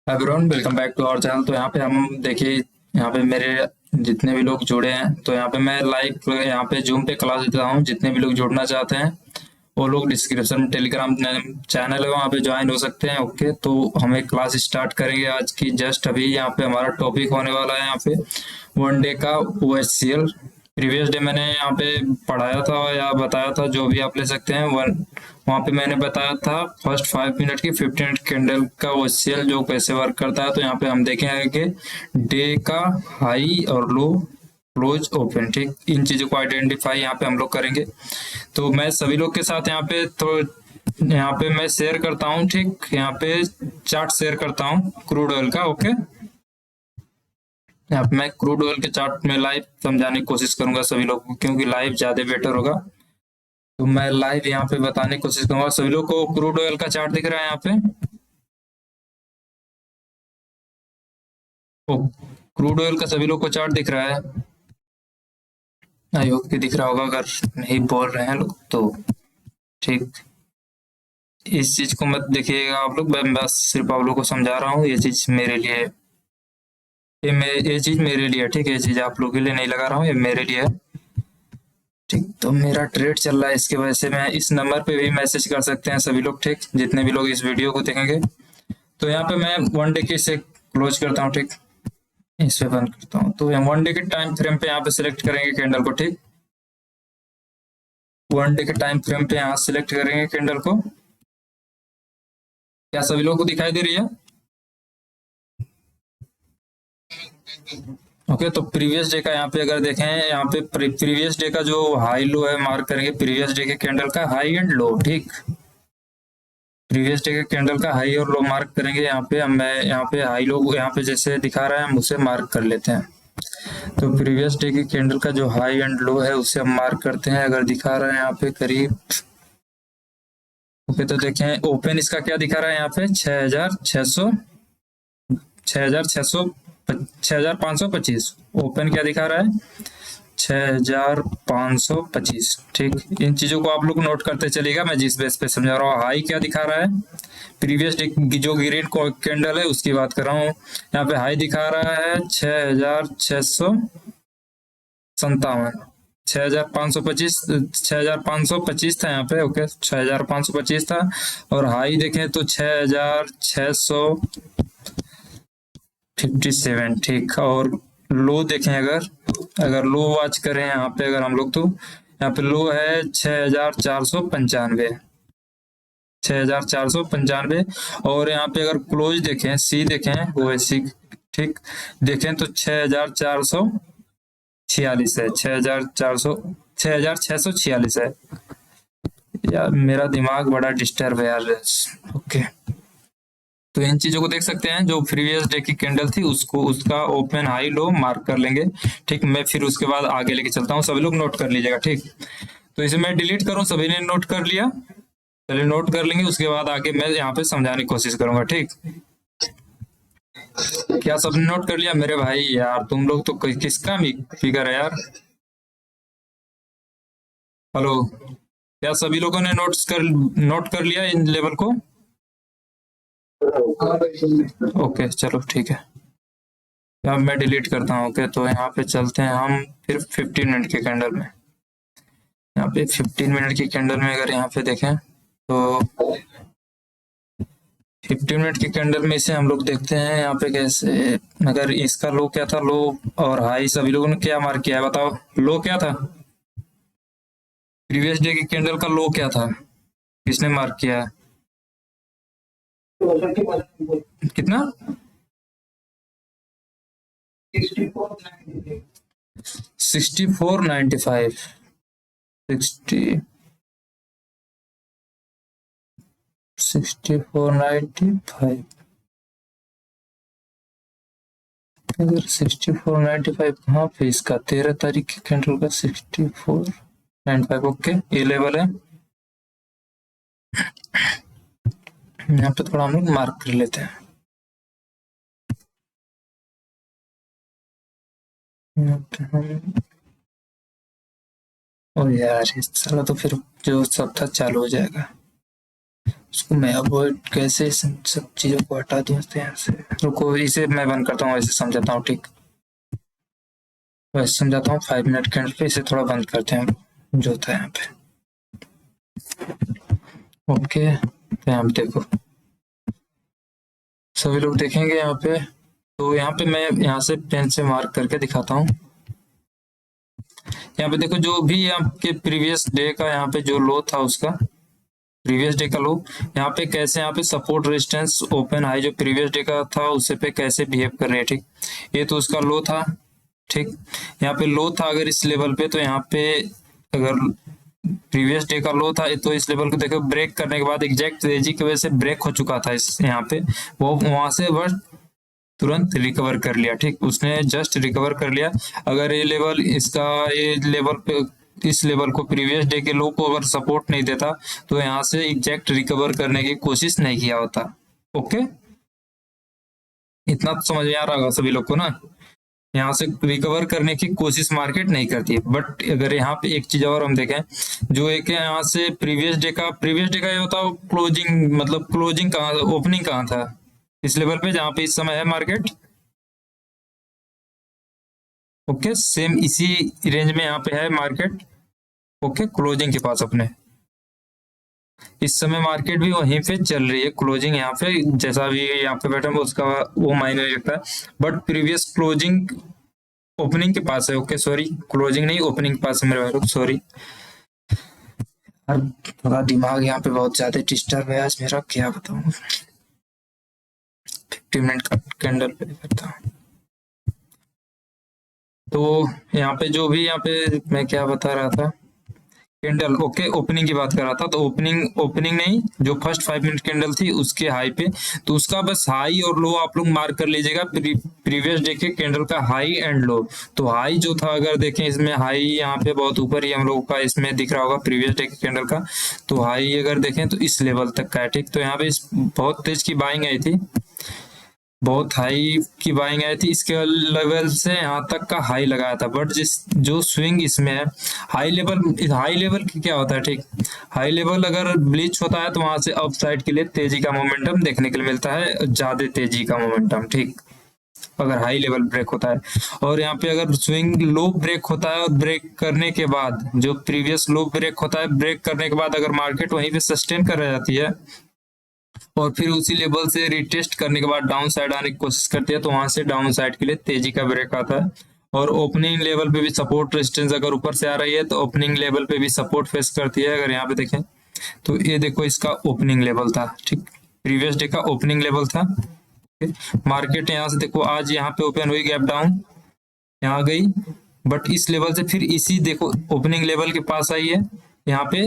Everyone welcome back to our channel. तो यहाँ पे हम देखिए, यहाँ पे मेरे जितने भी लोग जुड़े हैं, तो यहाँ पे मैं लाइव यहाँ पे जूम पे क्लास देता हूँ। जितने भी लोग जुड़ना चाहते हैं वो लोग डिस्क्रिप्शन में टेलीग्राम चैनल है, वहाँ पे ज्वाइन हो सकते हैं। ओके, तो हम एक क्लास स्टार्ट करेंगे आज की। जस्ट अभी यहाँ पे हमारा टॉपिक होने वाला है यहाँ पे वन डे का OHCL। प्रीवियस डे मैंने यहाँ पे पढ़ाया था या बताया था, जो भी आप ले सकते हैं। वहाँ पे मैंने बताया था फर्स्ट 5 मिनट की 15 मिनट कैंडल का OHCL जो कैसे वर्क करता है। तो यहाँ पे हम देखेंगे कि डे का हाई और लो, क्लोज, ओपन, ठीक, इन चीजों को आइडेंटिफाई यहाँ पे हम लोग करेंगे। तो मैं सभी लोग के साथ यहाँ पे यहाँ पे मैं शेयर करता हूँ, ठीक, यहाँ पे चार्ट शेयर करता हूँ क्रूड ऑयल का। ओके, यहाँ पे मैं क्रूड ऑयल के चार्ट में लाइव समझाने की कोशिश करूंगा सभी लोगों को, क्योंकि लाइव ज्यादा बेटर होगा। तो मैं लाइव यहाँ पे बताने की कोशिश करूंगा सभी लोग को। क्रूड ऑयल का चार्ट दिख रहा है यहाँ पे? ओ, क्रूड ऑयल का सभी लोग को चार्ट दिख रहा है? आई होप कि दिख रहा होगा। अगर नहीं बोल रहे हैं लोग तो ठीक, इस चीज को मत देखिएगा आप लोग। मैं बस सिर्फ आप लोग को समझा रहा हूँ। ये चीज मेरे लिए, ये चीज मेरे लिए है, ठीक है। ये चीज आप लोग के लिए नहीं लगा रहा हूँ, ये मेरे लिए है, ठीक। तो मेरा ट्रेड चल रहा है, इसकी वजह से मैं इस नंबर पे भी मैसेज कर सकते हैं सभी लोग, ठीक, जितने भी लोग इस वीडियो को देखेंगे। तो यहाँ पे मैं वन डे के से क्लोज करता हूँ, ठीक, इस पे बंद करता हूँ। तो वन डे के टाइम फ्रेम पे यहाँ पे सिलेक्ट करेंगे कैंडल को, ठीक। वन डे के टाइम फ्रेम पे यहाँ सिलेक्ट करेंगे कैंडल को। क्या सभी लोगों को दिखाई दे रही है? ओके, तो प्रीवियस डे का यहाँ पे अगर देखें, यहाँ पे प्रीवियस डे का जो हाई लो है मार्क करेंगे, प्रीवियस डे के कैंडल का हाई एंड लो, ठीक। प्रीवियस डे के कैंडल का हाई और लो मार्क करेंगे यहाँ पे। हम मैं यहाँ पे हाई लो यहाँ पे जैसे दिखा रहा है, हम उसे मार्क कर लेते हैं। तो प्रीवियस डे की कैंडल का जो हाई एंड लो है उसे हम मार्क करते हैं। अगर दिखा रहा है यहाँ पे करीब, ओके, तो देखें ओपन इसका क्या दिखा रहा है यहाँ पे, 6,600, 6,600, 6,525। ओपन क्या दिखा रहा है, 6,525, ठीक। इन चीजों को आप लोग नोट करते चलिएगा, मैं जिस बेस पे समझा रहा हूँ। हाई क्या दिखा रहा है, प्रीवियस डे की जो ग्रीन कैंडल है उसकी बात कर रहा हूँ। यहाँ पे हाई दिखा रहा है 6,657, 6,525, 6,525 था यहाँ पे। ओके, 6,525 था। और हाई देखें तो 6,657, ठीक। और लो देखें, अगर लो वॉच करें यहाँ पे अगर हम लोग, तो यहाँ पे लो है 6,495, 6,495। और यहाँ पे अगर क्लोज देखें, सी देखें, वो है सी, ठीक, देखें तो 6,446 है, 6,646 है। यार मेरा दिमाग बड़ा डिस्टर्ब है यार। ओके, तो इन चीजों को देख सकते हैं। जो प्रीवियस डे की कैंडल थी उसको, उसका ओपन हाई लो मार्क कर लेंगे, ठीक। मैं फिर उसके बाद आगे लेके चलता हूँ, सभी लोग नोट कर लीजिएगा, ठीक। तो इसे मैं डिलीट करूँ, सभी ने नोट कर लिया? चलिए नोट कर लेंगे, उसके बाद आगे मैं यहाँ पे समझाने की कोशिश करूंगा, ठीक। क्या सबने नोट कर लिया मेरे भाई? यार तुम लोग तो किसका फिगर है यार? हेलो, क्या सभी लोगों ने नोट कर लिया इन लेवल को? ओके चलो ठीक है, अब मैं डिलीट करता हूँ। ओके, तो यहाँ पे चलते हैं हम फिर 15 मिनट की कैंडल में। यहाँ पे 15 मिनट की कैंडल में अगर यहाँ पे देखें तो 15 मिनट की कैंडल में इसे हम लोग देखते हैं यहाँ पे कैसे। अगर इसका लो क्या था, लो और हाई सभी लोगों ने क्या मार्क किया है बताओ? लो क्या था? प्रीवियस डे की कैंडल का लो क्या था, किसने मार्क किया है? कितना? 64.95, 64.95। अगर 64.95 कहाँ पे इसका, 13 तारीख की कैंडल का 64.95। ओके, ये लेवल है। यहाँ पे थोड़ा हम लोग मार्क कर लेते हैं। यहाँ पे हम, और यार इस साला तो फिर जो सब था चालू हो जाएगा, इसको मैं अवॉइड कैसे सब चीजों को हटा दूं यहाँ से। रुको, इसे मैं बंद करता हूँ, वैसे समझाता हूँ। ठीक, वैसे समझाता हूँ। 5 मिनट के पे इसे थोड़ा बंद करते हैं जो होता है यहाँ पे। ओके, तो यहाँ पे देखो, सभी लोग देखेंगे यहाँ पे। तो यहाँ पे मैं यहाँ से पेन से मार्क करके दिखाता हूँ। यहाँ पे देखो, जो भी आपके प्रीवियस डे का यहाँ पे जो लो था, उसका प्रीवियस डे का लो, यहाँ पे कैसे, यहाँ पे सपोर्ट रेजिस्टेंस ओपन हाई जो प्रीवियस डे का था उससे पे कैसे बिहेव कर रहे हैं। ठीक, ये तो उसका लो था। ठीक, यहाँ पे लो था अगर इस लेवल पे, तो यहाँ पे अगर प्रीवियस डे का लो था तो इस लेवल को देखो, ब्रेक करने के बाद एग्जैक्ट तेजी की वजह से ब्रेक हो चुका था इस यहाँ पे, वो वहां से वह तुरंत रिकवर कर लिया। ठीक, उसने जस्ट रिकवर कर लिया। अगर ये लेवल इसका, ये लेवल पे, इस लेवल को प्रीवियस डे के लो को अगर सपोर्ट नहीं देता तो यहाँ से एग्जैक्ट रिकवर करने की कोशिश नहीं किया होता। ओके, इतना तो समझ में आ रहा होगा सभी लोग को ना। यहाँ से रिकवर करने की कोशिश मार्केट नहीं करती है। बट अगर यहाँ पे एक चीज और हम देखें, जो एक है यहाँ से प्रीवियस डे का ये बताओ, क्लोजिंग मतलब क्लोजिंग कहाँ, ओपनिंग कहाँ था इस लेवल पे जहाँ पे इस समय है मार्केट। ओके, सेम इसी रेंज में यहाँ पे है मार्केट। ओके, क्लोजिंग के पास अपने इस समय मार्केट भी वहीं पे चल रही है। क्लोजिंग यहाँ पे जैसा भी यहाँ पे बैठा है उसका वो मायने नहीं रखता है। बट प्रीवियस क्लोजिंग ओपनिंग के पास है। ओके, सॉरी, क्लोजिंग नहीं, ओपनिंग के पास है मेरे भाई, सॉरी। थोड़ा दिमाग यहाँ पे बहुत ज्यादा डिस्टर्ब है आज मेरा, क्या बताऊँ। 50 मिनट का कैंडल पे करता हूँ। तो यहाँ पे जो भी यहाँ पे मैं क्या बता रहा था, कैंडल। ओके, ओपनिंग की बात कर रहा था। तो ओपनिंग नहीं, जो फर्स्ट 5 मिनट कैंडल थी उसके हाई पे, तो उसका बस हाई और लो आप लोग मार्क कर लीजिएगा। प्रीवियस डे के कैंडल का हाई एंड लो। तो हाई जो था, अगर देखें इसमें हाई यहाँ पे बहुत ऊपर ही हम लोगों का इसमें दिख रहा होगा प्रीवियस डे के कैंडल का। तो हाई अगर देखें तो इस लेवल तक का है। ठीक, तो यहाँ पे बहुत तेज की बाइंग आई थी, बहुत हाई की बाइंग आई थी। इसके लेवल से यहाँ तक का हाई लगाया था। बट जिस जो स्विंग इसमें है, हाई लेवल की क्या होता है। ठीक, हाई लेवल अगर ब्लीच होता है तो वहां से अप साइड के लिए तेजी का मोमेंटम देखने के लिए मिलता है, ज्यादा तेजी का मोमेंटम। ठीक, अगर हाई लेवल ब्रेक होता है। और यहाँ पे अगर स्विंग लो ब्रेक होता है और ब्रेक करने के बाद जो प्रीवियस लो ब्रेक होता है, ब्रेक करने के बाद अगर मार्केट वहीं पे सस्टेन कर रह जाती है और फिर उसी लेवल से रिटेस्ट करने के बाद डाउन साइड आने की कोशिश करती है, तो वहां से डाउन साइड के लिए तेजी का ब्रेक आता है। और ओपनिंग लेवल पे भी सपोर्ट रेजिस्टेंस अगर ऊपर से आ रही है तो ओपनिंग लेवल पे भी सपोर्ट फेस करती है। अगर यहाँ पे देखें तो ये देखो, इसका ओपनिंग लेवल था। ठीक, प्रीवियस डे का ओपनिंग लेवल था। मार्केट यहाँ से देखो, आज यहाँ पे ओपन हुई, गैप डाउन यहाँ गई, बट इस लेवल से फिर इसी देखो ओपनिंग लेवल के पास आई है। यहाँ पे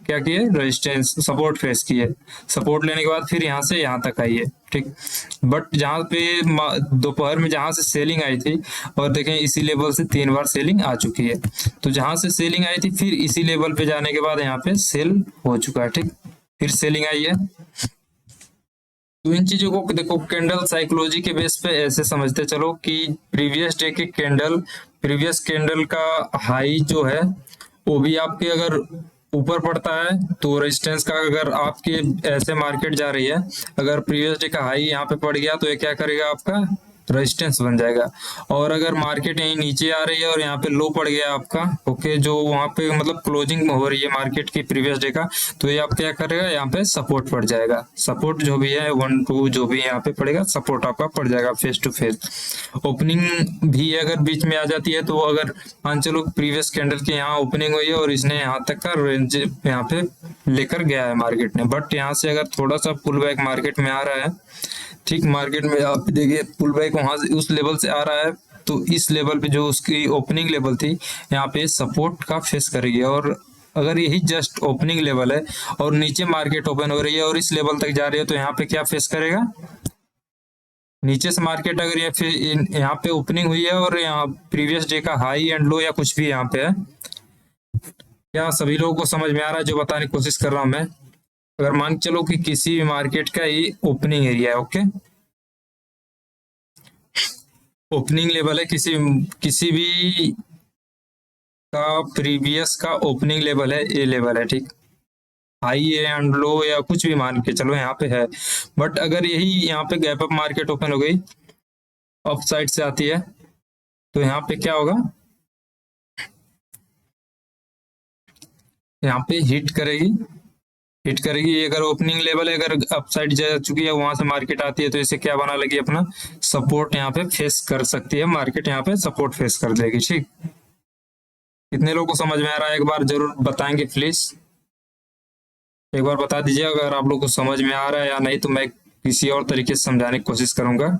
क्या किए, रेजिस्टेंस सपोर्ट फेस किए, सपोर्ट लेने के बाद फिर यहाँ से यहाँ तक आई है। ठीक, बट जहाँ पे दोपहर में जहाँ से सेलिंग आई थी, और देखें इसी लेवल से 3 बार सेलिंग आ चुकी है। तो जहाँ से सेलिंग आई थी फिर इसी लेवल पे जाने के बाद यहाँ पे सेल हो चुका है। ठीक, फिर सेलिंग आई है। तो इन चीजों को देखो, कैंडल साइकोलॉजी के बेस पे ऐसे समझते चलो कि प्रीवियस डे के कैंडल, प्रीवियस कैंडल का हाई जो है वो भी आपके अगर ऊपर पड़ता है तो रेजिस्टेंस का, अगर आपके ऐसे मार्केट जा रही है, अगर प्रीवियस डे का हाई यहाँ पे पड़ गया तो ये क्या करेगा, आपका रेजिस्टेंस बन जाएगा। और अगर मार्केट यहीं नीचे आ रही है और यहाँ पे लो पड़ गया आपका, ओके, जो वहां पे मतलब क्लोजिंग हो रही है मार्केट की प्रीवियस डे का, तो ये आप क्या करेगा, यहाँ पे सपोर्ट पड़ जाएगा। सपोर्ट जो भी है 1 2 जो भी यहाँ पे पड़ेगा, सपोर्ट आपका पड़ जाएगा फेस टू फेस। ओपनिंग भी अगर बीच में आ जाती है तो अगर मान चलो प्रीवियस कैंडल के यहाँ ओपनिंग हुई है और इसने यहाँ तक का रेंज यहाँ पे लेकर गया है मार्केट ने, बट यहाँ से अगर थोड़ा सा पुल बैक मार्केट में आ रहा है, ठीक, मार्केट में आप देखिए पुल बैक वहां से उस लेवल से आ रहा है, तो इस लेवल पे जो उसकी ओपनिंग लेवल थी यहाँ पे सपोर्ट का फेस करेगी। और अगर यही जस्ट ओपनिंग लेवल है और नीचे मार्केट ओपन हो रही है और इस लेवल तक जा रही है, तो यहाँ पे क्या फेस करेगा, नीचे से मार्केट अगर ये फिर यहाँ पे ओपनिंग हुई है और यहाँ प्रीवियस डे का हाई एंड लो या कुछ भी यहाँ पे है, क्या सभी लोगों को समझ में आ रहा है जो बताने की कोशिश कर रहा हूं मैं। अगर मान चलो कि किसी भी मार्केट का ये ओपनिंग एरिया है, ओके, ओपनिंग लेवल है, किसी भी का प्रीवियस का ओपनिंग लेवल है, ए लेवल है। ठीक, हाई एंड लो या कुछ भी मान के चलो यहाँ पे है। बट अगर यही यहाँ पे गैप अप मार्केट ओपन हो गई, अप साइड से आती है, तो यहाँ पे क्या होगा, यहाँ पे हिट करेगी। ये अगर ओपनिंग लेवल है, अगर अप साइड जा चुकी है, वहां से मार्केट आती है, तो इसे क्या बना लेगी अपना सपोर्ट, यहाँ पे फेस कर सकती है मार्केट, यहाँ पे सपोर्ट फेस कर देगी। ठीक, कितने लोगों को समझ में आ रहा है, एक बार जरूर बताएंगे प्लीज, एक बार बता दीजिए अगर आप लोग को समझ में आ रहा है, या नहीं तो मैं किसी और तरीके से समझाने की कोशिश करूंगा।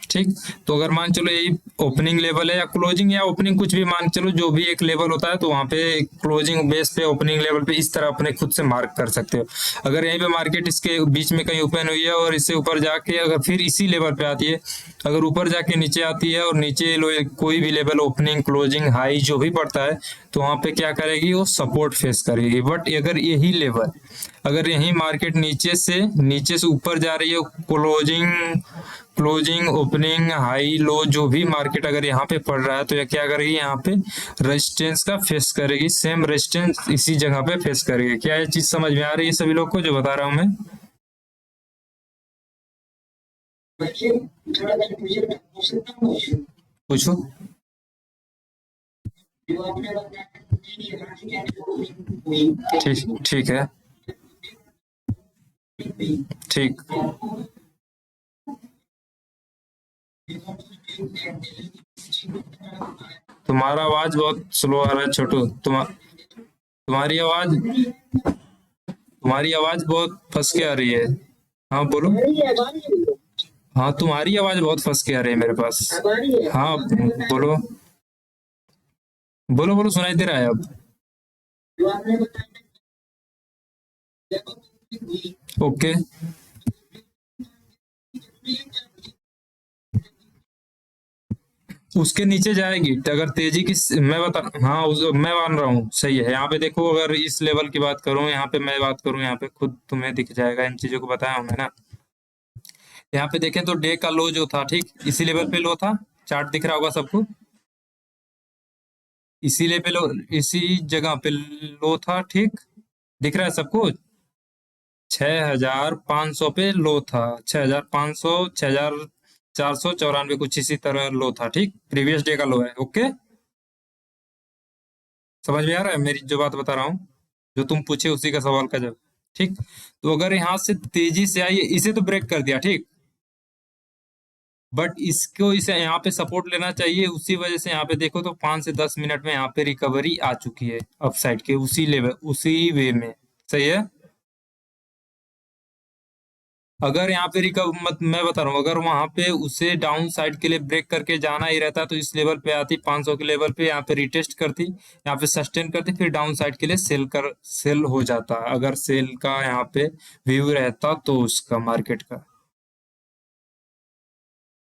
ठीक, तो अगर मान चलो यही ओपनिंग लेवल है, या क्लोजिंग या ओपनिंग कुछ भी मान चलो, जो भी एक लेवल होता है, तो वहां पे क्लोजिंग बेस पे ओपनिंग लेवल पे इस तरह अपने खुद से मार्क कर सकते हो। अगर यहीं पे मार्केट इसके बीच में कहीं ओपन हुई है और इससे ऊपर जाके अगर फिर इसी लेवल पे आती है, अगर ऊपर जाके नीचे आती है और नीचे कोई भी लेवल ओपनिंग क्लोजिंग हाई जो भी पड़ता है, तो वहां पे क्या करेगी, वो सपोर्ट फेस करेगी। बट अगर यही लेवल, अगर यही मार्केट नीचे से ऊपर जा रही है, closing closing opening high low जो भी मार्केट अगर यहाँ पे पड़ रहा है, तो ये क्या करेगी, यहाँ पे रेजिस्टेंस का फेस करेगी, सेम रेजिस्टेंस इसी जगह पे फेस करेगी। क्या ये चीज समझ में आ रही है सभी लोग को जो बता रहा हूँ मैं? पूछो। ठीक, ठीक है। ठीक, तुम्हारा आवाज बहुत स्लो आ रहा है छोटू, तुम्हारी आवाज तुम्हारी आवाज बहुत फंस के आ रही है। हाँ बोलो। हाँ, तुम्हारी आवाज बहुत फंस के आ रही है मेरे पास। हाँ बोलो, बोलो बोलो, सुनाई दे रहा है अब। ओके, उसके नीचे जाएगी तो अगर तेजी की, मैं बता, हाँ मैं मान रहा हूँ सही है। यहाँ पे देखो, अगर इस लेवल की बात करूँ, यहाँ पे मैं बात करूँ, यहाँ पे खुद तुम्हें दिख जाएगा, इन चीजों को बताया हूँ मैं ना। यहाँ पे देखें तो डे का लो जो था, ठीक इसी लेवल पे लो था, चार्ट दिख रहा होगा सबको, इसी लेवल, इसी जगह पे लो था, ठीक दिख रहा है सबको। 6,500 पे लो था, 6,500, 6,494 कुछ इसी तरह लो था, ठीक प्रीवियस डे का लो है। ओके, समझ में आ रहा है मेरी जो बात बता रहा हूँ, जो तुम पूछे उसी का सवाल का जवाब। ठीक, तो अगर यहाँ से तेजी से आई, इसे तो ब्रेक कर दिया, ठीक, बट इसको इसे यहाँ पे सपोर्ट लेना चाहिए, उसी वजह से यहाँ पे देखो तो 5 से 10 मिनट में यहाँ पे रिकवरी आ चुकी है अपसाइड के उसी लेवल उसी वे में। सही है। अगर यहाँ पे मैं बता रहा हूँ, अगर वहां पे उसे डाउन साइड के लिए ब्रेक करके जाना ही रहता, तो इस लेवल पे आती, 500 के लेवल पे यहाँ पे रिटेस्ट करती, यहाँ पे सस्टेन करती, फिर डाउन साइड के लिए सेल हो जाता, अगर सेल का यहाँ पे व्यू रहता तो उसका मार्केट का।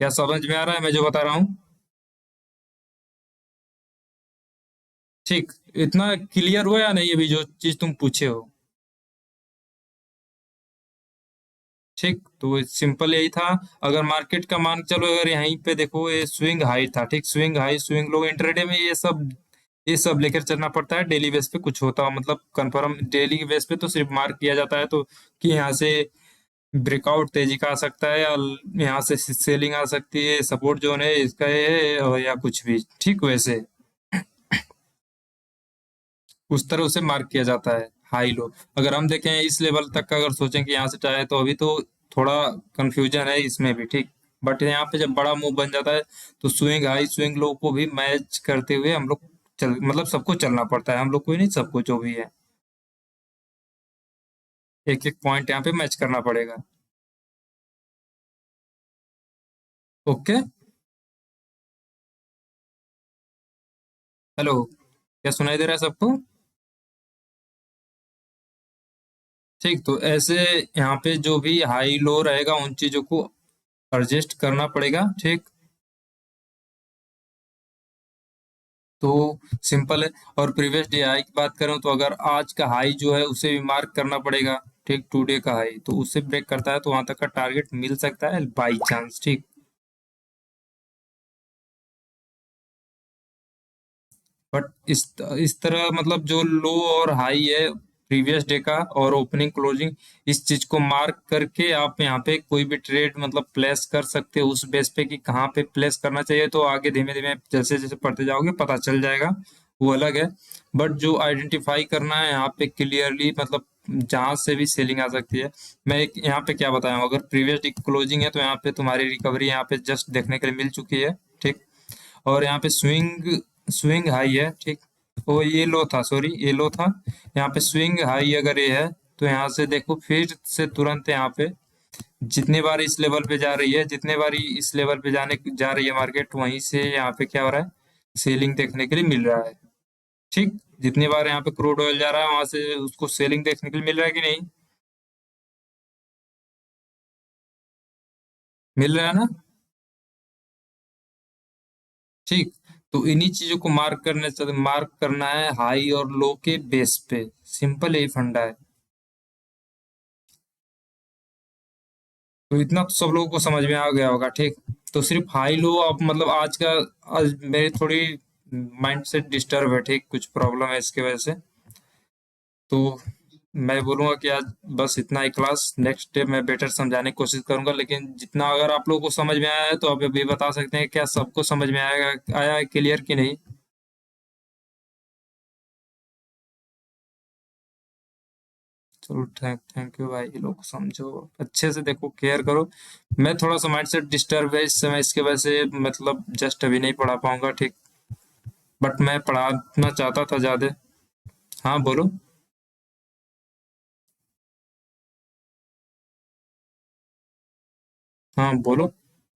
क्या समझ में आ रहा है मैं जो बता रहा हूँ? ठीक, इतना क्लियर हुआ या नहीं अभी जो चीज तुम पूछे हो? ठीक, तो सिंपल यही था। अगर मार्केट का मान चलो, अगर यहीं पे देखो ये स्विंग हाई था, ठीक swing high swing low, intraday में ये सब लेकर चलना पड़ता है। डेली बेस पे कुछ होता है मतलब कंफर्म, डेली बेस पे तो सिर्फ मार्क किया जाता है, तो कि यहाँ से ब्रेकआउट तेजी का आ सकता है, या यहाँ से सेलिंग आ सकती है, सपोर्ट जोन है इसका ये है, या कुछ भी, ठीक वैसे उस तरह उसे मार्क किया जाता है हाई लो। अगर हम देखें इस लेवल तक का, अगर सोचें कि यहाँ से चाहे, तो अभी तो थोड़ा कंफ्यूजन है इसमें भी, ठीक बट यहाँ पे जब बड़ा मूव बन जाता है, तो स्विंग हाई स्विंग लो को भी मैच करते हुए हम लोग चल, मतलब सबको चलना पड़ता है, हम लोग कोई नहीं, सबको जो भी है, एक एक पॉइंट यहाँ पे मैच करना पड़ेगा। ओके, हेलो, क्या सुनाई दे रहा है सबको? ठीक, तो ऐसे यहाँ पे जो भी हाई लो रहेगा, उन चीजों को एडजस्ट करना पड़ेगा, ठीक। तो सिंपल है। और प्रीवियस डे हाई की बात करें, तो अगर आज का हाई जो है उसे भी मार्क करना पड़ेगा, ठीक टू डे का हाई, तो उससे ब्रेक करता है तो वहां तक का टारगेट मिल सकता है बाई चांस, ठीक। बट इस तरह मतलब जो लो और हाई है प्रीवियस डे का और ओपनिंग क्लोजिंग, इस चीज को मार्क करके आप यहाँ पे कोई भी ट्रेड मतलब प्लेस कर सकते हो उस बेस पे कि कहाँ पे प्लेस करना चाहिए। तो आगे धीमे धीमे जैसे जैसे पढ़ते जाओगे पता चल जाएगा, वो अलग है। बट जो आइडेंटिफाई करना है यहाँ पे क्लियरली, मतलब जहां से भी सेलिंग आ सकती है। मैं एक यहाँ पे क्या बताया हूँ, अगर प्रीवियस डे क्लोजिंग है तो यहाँ पे तुम्हारी रिकवरी यहाँ पे जस्ट देखने के लिए मिल चुकी है, ठीक। और यहाँ पे स्विंग स्विंग हाई है, ठीक। वो ये लो था, सॉरी ये लो था। यहाँ पे स्विंग हाई अगर ये है तो यहाँ से देखो फिर से तुरंत यहाँ पे जितनी बार इस लेवल पे जा रही है, जितने बार इस लेवल पे जाने जा रही है मार्केट, वहीं से यहाँ पे क्या हो रहा है, सेलिंग देखने के लिए मिल रहा है, ठीक। जितनी बार यहाँ पे क्रूड ऑयल जा रहा है वहां से उसको सेलिंग देखने के लिए मिल रहा है कि नहीं, मिल रहा है ना, ठीक। तो इन्हीं चीजों को मार्क करना है हाई और लो के बेस पे, सिंपल यही फंडा है। तो इतना तो सब लोगों को समझ में आ गया होगा, ठीक। तो सिर्फ हाई लो आप मतलब आज मेरी थोड़ी माइंड सेट डिस्टर्ब है, ठीक, कुछ प्रॉब्लम है इसकी वजह से। तो मैं बोलूंगा कि आज बस इतना ही क्लास, नेक्स्ट डे मैं बेटर समझाने की कोशिश करूंगा। लेकिन जितना अगर आप लोगों को समझ में आया है तो आप अभी बता सकते हैं क्या सबको समझ में आया है क्लियर कि नहीं। चलो थैंक यू भाई, ये लोग समझो अच्छे से, देखो केयर करो। मैं थोड़ा सा माइंड सेट डिस्टर्ब है इस समय, इसके वजह से मतलब जस्ट अभी नहीं पढ़ा पाऊंगा, ठीक। बट मैं पढ़ाना चाहता था ज्यादा। हाँ बोलो। हाँ बोलो,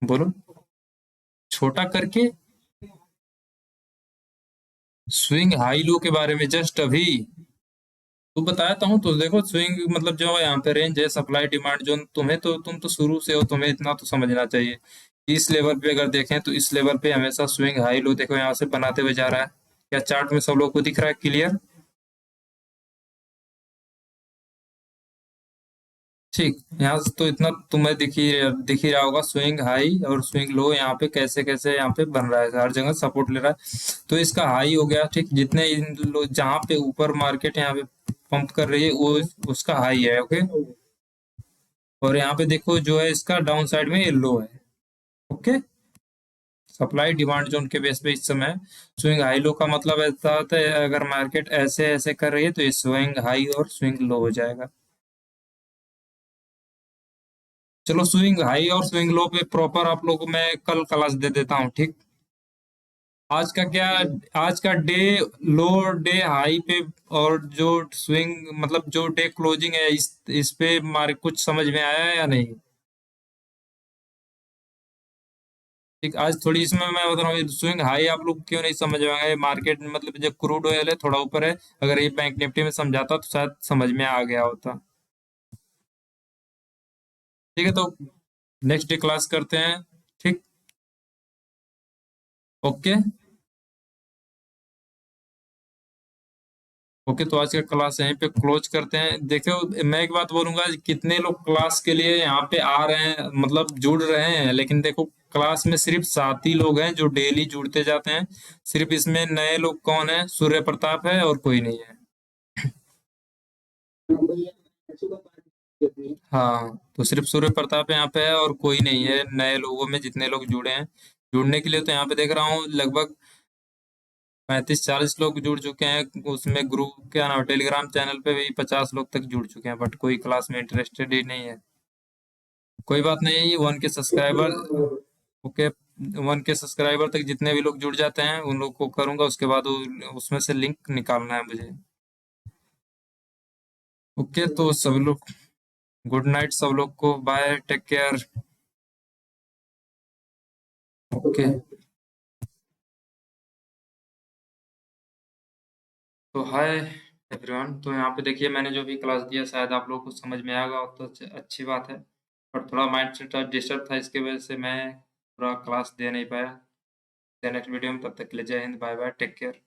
बोलो। छोटा करके स्विंग हाई लो के बारे में जस्ट अभी तो बताता हूँ। तो देखो स्विंग मतलब जो है यहाँ पे रेंज है सप्लाई डिमांड जोन, तुम्हें तो तुम तो शुरू से हो, तुम्हें इतना तो समझना चाहिए। इस लेवल पे अगर देखें तो इस लेवल पे हमेशा स्विंग हाई लो देखो यहाँ से बनाते हुए जा रहा है। क्या चार्ट में सब लोग को दिख रहा है क्लियर, ठीक। यहाँ से तो इतना तुम्हें दिख ही रहा होगा, स्विंग हाई और स्विंग लो यहाँ पे कैसे कैसे यहाँ पे बन रहा है, हर जगह सपोर्ट ले रहा है। तो इसका हाई हो गया, ठीक। जितने जहाँ पे ऊपर मार्केट यहाँ पे पंप कर रही है वो उसका हाई है, ओके। और यहाँ पे देखो जो है इसका डाउन साइड में ये लो है, ओके। सप्लाई डिमांड जोन के बेस पे इस समय स्विंग हाई लो का मतलब ऐसा होता है, अगर मार्केट ऐसे ऐसे कर रही है तो ये स्विंग हाई और स्विंग लो हो जाएगा। चलो स्विंग हाई और स्विंग लो पे प्रॉपर आप लोग को मैं कल क्लास दे देता हूँ, ठीक। आज का क्या, आज का डे लो, डे हाई पे और जो स्विंग मतलब जो डे क्लोजिंग है इस पे मारे कुछ समझ में आया है या नहीं, ठीक। आज थोड़ी इसमें मैं बता रहा हूँ स्विंग हाई आप लोग क्यों नहीं समझ में आए, मार्केट मतलब जो क्रूड ऑयल है थोड़ा ऊपर है, अगर ये बैंक निफ्टी में समझाता तो शायद समझ में आ गया होता। ठीक है, तो नेक्स्ट डे क्लास करते हैं, ठीक। ओके। ओके, तो आज का क्लास यहीं पे क्लोज करते हैं। देखो मैं एक बात बोलूंगा, कितने लोग क्लास के लिए यहाँ पे आ रहे हैं मतलब जुड़ रहे हैं, लेकिन देखो क्लास में सिर्फ 7 ही लोग हैं जो डेली जुड़ते जाते हैं। सिर्फ इसमें नए लोग कौन है, सूर्य प्रताप है और कोई नहीं है। हाँ, तो सिर्फ सूर्य प्रताप यहाँ पे है और कोई नहीं है नए लोगों में, जितने लोग जुड़े हैं। जुड़ने के लिए तो यहाँ पे देख रहा हूँ लगभग 35-40 लोग जुड़ चुके हैं, उसमें ग्रुप क्या नाम टेलीग्राम चैनल पे भी 50 लोग तक जुड़ चुके हैं, बट कोई क्लास में इंटरेस्टेड ही नहीं है। कोई बात नहीं, 1 के सब्सक्राइबर, ओके, 1 के सब्सक्राइबर तक जितने भी लोग जुड़ जाते हैं उन लोग को करूंगा, उसके बाद उसमें से लिंक निकालना है मुझे। ओके, तो सब लोग गुड नाइट, सब लोग को बाय, टेक केयर। ओके, तो हाय एवरीवन, तो यहाँ पे देखिए मैंने जो भी क्लास दिया शायद आप लोगों को समझ में आ गया हो तो अच्छी बात है। पर थोड़ा माइंड सेट डिस्टर्ब था, इसके वजह से मैं पूरा क्लास दे नहीं पाया। नेक्स्ट वीडियो में, तब तक के लिए Jai Hind, bye bye, take care.